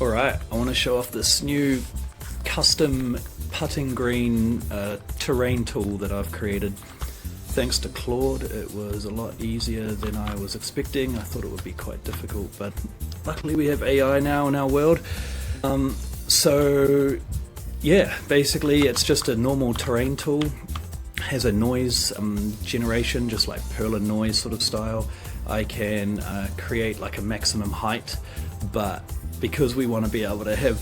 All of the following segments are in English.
Alright, I want to show off this new custom putting green terrain tool that I've created. Thanks to Claude, it was a lot easier than I was expecting. I thought it would be quite difficult, but luckily we have AI now in our world. So yeah, basically it's just a normal terrain tool. Has a noise generation, just like Perlin noise sort of style. I can create like a maximum height, but because we want to be able to have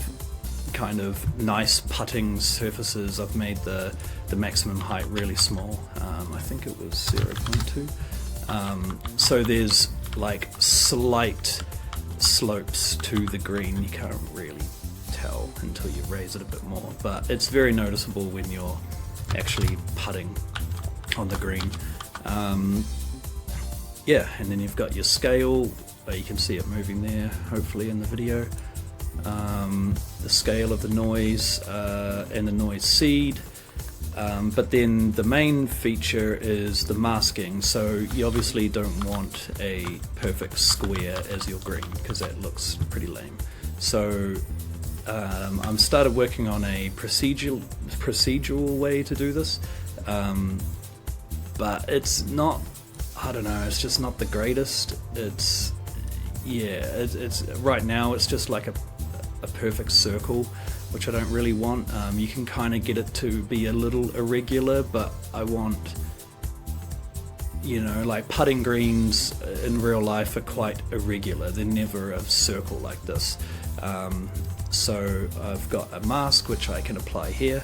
kind of nice putting surfaces, I've made the maximum height really small. I think it was 0.2. So there's like slight slopes to the green. You can't really tell until you raise it a bit more, but it's very noticeable when you're actually putting on the green. Yeah, and then you've got your scale. You can see it moving there, hopefully in the video. The scale of the noise and the noise seed. But then the main feature is the masking. So you obviously don't want a perfect square as your green, because that looks pretty lame. So I'm started working on a procedural way to do this, but it's not, I don't know, it's just not the greatest. It's right now it's just like a perfect circle, which I don't really want. You can kind of get it to be a little irregular, but I want, you know, like putting greens in real life are quite irregular. They're never a circle like this. So I've got a mask which I can apply here.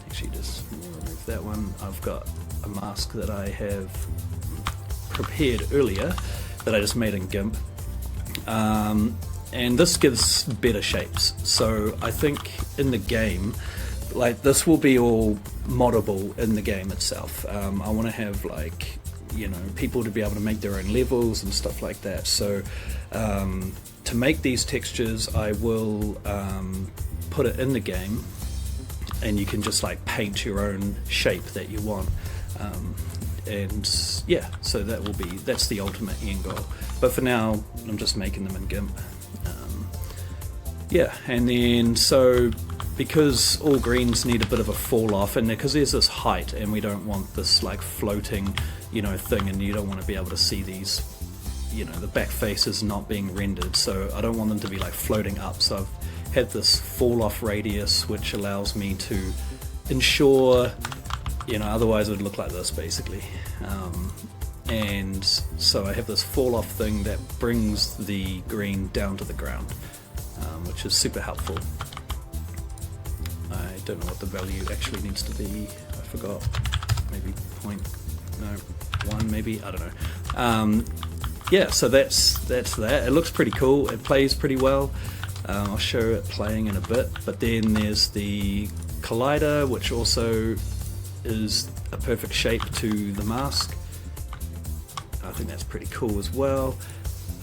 Actually, just remove that one. I've got a mask that I have prepared earlier that I just made in GIMP. And this gives better shapes. So I think in the game, like this will be all moddable in the game itself. I want to have, like, you know, people to be able to make their own levels and stuff like that. So to make these textures, I will put it in the game, and you can just like paint your own shape that you want. And yeah, so that's the ultimate end goal. But for now, I'm just making them in GIMP. Yeah, and then so because all greens need a bit of a fall off, and because there's this height, and we don't want this like floating, you know, thing, and you don't want to be able to see these, you know, the back faces not being rendered. So I don't want them to be like floating up. So I've had this fall off radius, which allows me to ensure, you know, otherwise it would look like this basically. And so I have this fall off thing that brings the green down to the ground, which is super helpful. I don't know what the value actually needs to be. I forgot. Maybe 1 maybe, I don't know. Yeah, so that's that. It looks pretty cool. It plays pretty well. I'll show it playing in a bit. But then there's the collider, which also is a perfect shape to the mask. I think that's pretty cool as well.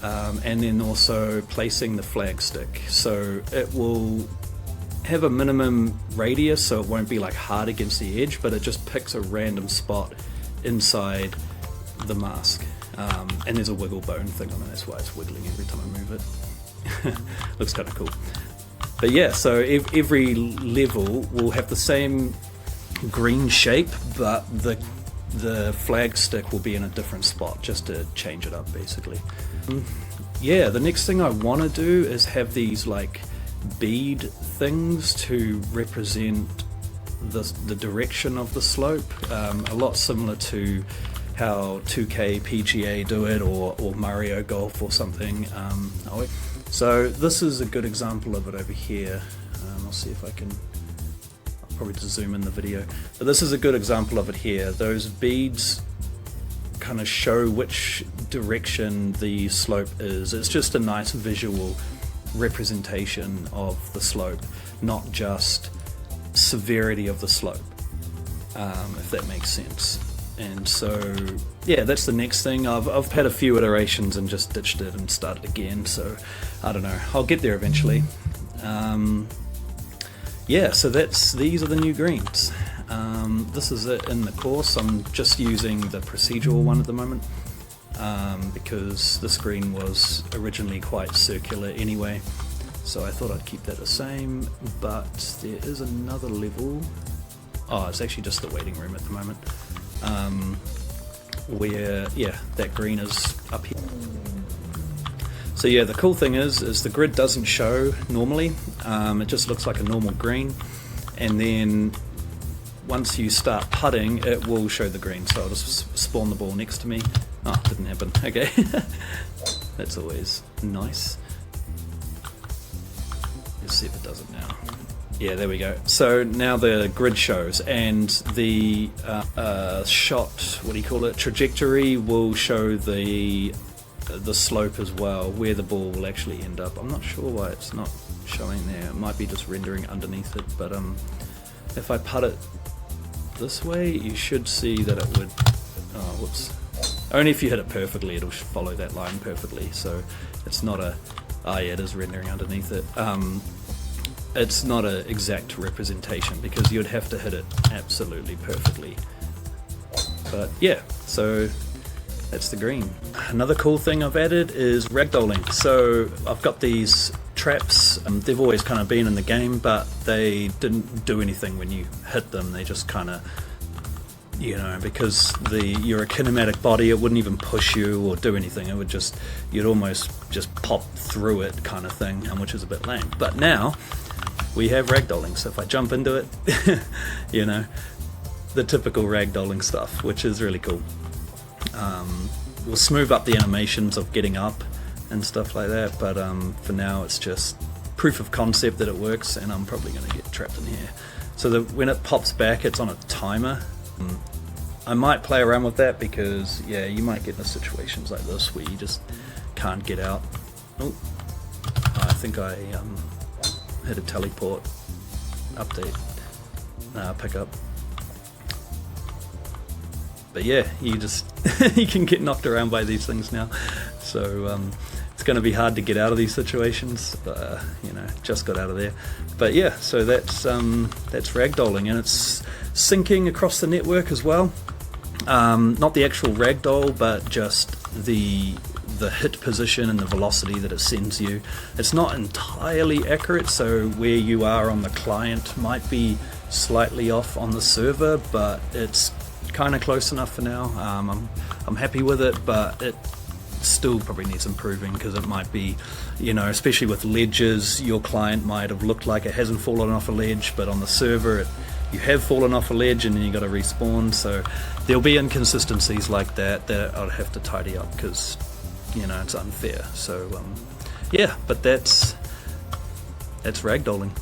And then also placing the flag stick. So it will have a minimum radius, so it won't be like hard against the edge, but it just picks a random spot inside the mask. And there's a wiggle bone thing on it, that's why it's wiggling every time I move it. Looks kind of cool. But yeah, so every level will have the same green shape, but the flag stick will be in a different spot, just to change it up basically. Yeah, the next thing I want to do is have these like bead things to represent the direction of the slope, a lot similar to how 2K PGA do it, or Mario Golf or something. So this is a good example of it over here. I'll see if I can, I'll probably just zoom in the video, but this is a good example of it here. Those beads kind of show which direction the slope is. It's just a nice visual representation of the slope, not just severity of the slope, if that makes sense. And so yeah, that's the next thing. I've had a few iterations and just ditched it and started again, so I don't know, I'll get there eventually. Yeah, so these are the new greens. This is it in the course. I'm just using the procedural one at the moment, because the screen was originally quite circular anyway. so I thought I'd keep that the same, but there is another level. Oh, it's actually just the waiting room at the moment, where, yeah, that green is up here. So yeah, the cool thing is the grid doesn't show normally, it just looks like a normal green, and then once you start putting, it will show the green. So I'll just spawn the ball next to me. Oh, didn't happen, okay. That's always nice. Let's see if it does it now. Yeah, there we go. So now the grid shows, and the shot, what do you call it, trajectory will show the slope as well, where the ball will actually end up. I'm not sure why it's not showing there. It might be just rendering underneath it, but if I putt it this way, you should see that it would, oh whoops, only if you hit it perfectly it'll follow that line perfectly. So it's not a, oh yeah, it is rendering underneath it. It's not an exact representation because you'd have to hit it absolutely perfectly. But yeah, so that's the green. Another cool thing I've added is ragdolling. So I've got these traps, they've always kind of been in the game, but they didn't do anything when you hit them. They just kind of, you know, because you're a kinematic body, it wouldn't even push you or do anything. It would just, you'd almost just pop through it kind of thing, which is a bit lame. But now we have ragdolling, so if I jump into it, you know, the typical ragdolling stuff, which is really cool. We'll smooth up the animations of getting up and stuff like that, but for now it's just proof of concept that it works, and I'm probably going to get trapped in here. So when it pops back, it's on a timer. I might play around with that because, yeah, you might get into situations like this where you just can't get out. Oh, I think I hit a teleport update pickup. But yeah, you just you can get knocked around by these things now, so it's going to be hard to get out of these situations. You know, just got out of there. But yeah, so that's ragdolling, and it's syncing across the network as well. Not the actual ragdoll, but just the hit position and the velocity that it sends you. It's not entirely accurate, so where you are on the client might be slightly off on the server, but it's kind of close enough for now. I'm happy with it, but it still probably needs improving because it might be, you know, especially with ledges, your client might have looked like it hasn't fallen off a ledge, but on the server you have fallen off a ledge and then you got to respawn. So there'll be inconsistencies like that I'd have to tidy up because, you know, it's unfair. So yeah, but that's ragdolling.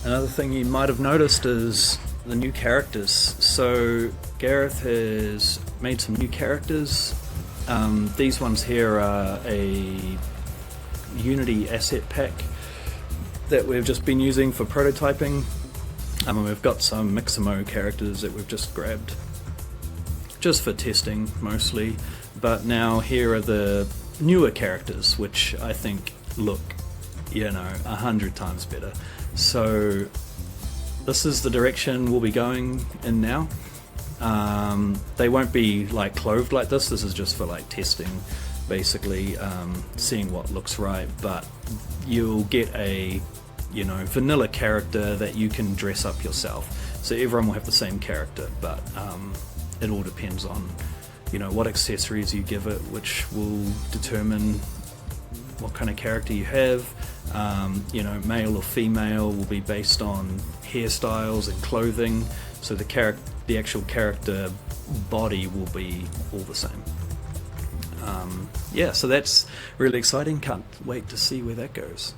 Another thing you might have noticed is the new characters. So Gareth has made some new characters. These ones here are a Unity asset pack that we've just been using for prototyping. We've got some Mixamo characters that we've just grabbed just for testing mostly, but now here are the newer characters, which I think look, you know, 100 times better. So this is the direction we'll be going in now. They won't be like clothed like this. This is just for like testing, basically, seeing what looks right. But you'll get a, you know, vanilla character that you can dress up yourself. So everyone will have the same character, but it all depends on, you know, what accessories you give it, which will determine what kind of character you have. You know, male or female will be based on hairstyles and clothing, so the actual character body will be all the same. Yeah, so that's really exciting. Can't wait to see where that goes.